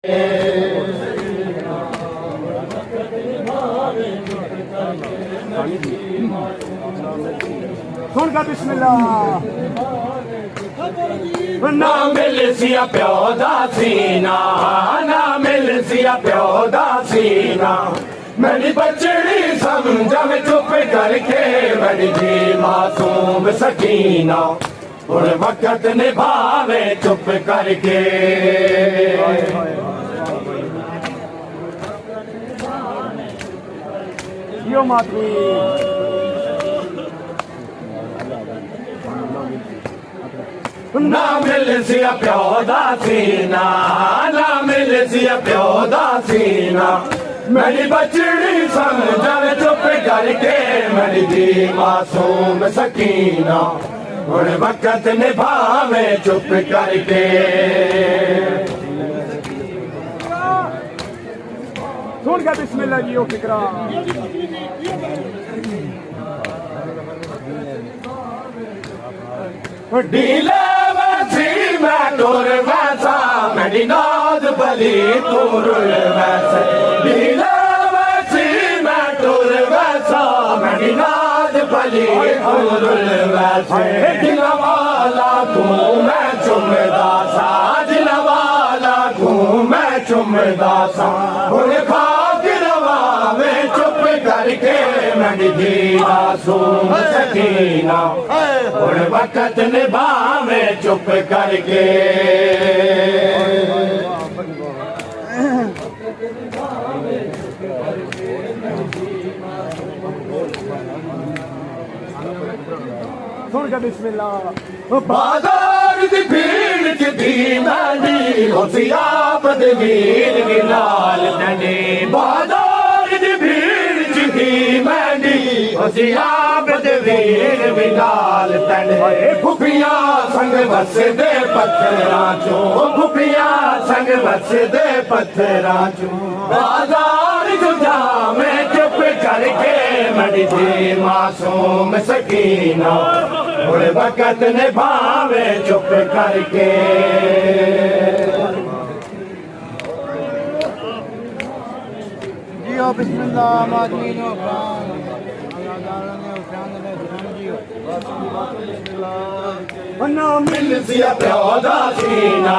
सुन का बिस्मिल्लाह ना मिल सिया प्यो दा सीना, ना मिल सिया प्यो दा सीना। मेरी बचड़ी समझा में चुप करके मेरी जी मासूम सकीना, और वक्त निभावे चुप करके। यो मातवी ना मिल सिया प्यो दा सीना, ना मिल सिया प्यो दा सीना। मेरी बचड़ी समझा में चुप करके मेरी जी मासूम सकीना, और वक्त निभावे चुप करके। सुन का बिस्मिल्लाह जी ओ फिक्रा ढीले वैसी मैं टोर वैसा, मेरी नाद बली टोर वैसे। ढीले वैसी मैं टोर वैसा, मेरी नाद बली टोर वैसे। दिलवाला तू मैं चुमदा सा, दिलवाला तू मैं चुमदा सा। चुप करके मेरी जी मासूम सकीना, और वक्त निभावे चुप करके। सुन का बिस्मिल्लाह बाजार दी भीड़ च दी मैंडी, होशिया बदवीर विलाल डंडे। बाजार दी भीड़ च दी मैंडी, होशिया बदवीर विलाल डंडे। खुफिया संग वसदे पत्थरां चों, खुफिया संग वसदे पत्थरां चों। बाजार जो जामे चुप करके मेरी जी मासूम सकीना, और वक्त निभावे चुप करके। जियो बिस्मिल्लाह माजमीनो ना मिल सिया प्यो दा सीना,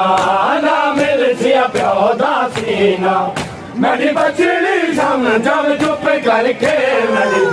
ना मिल सिया प्यो दा सीना। मेरी बचड़ी समझा चुप करके मेरी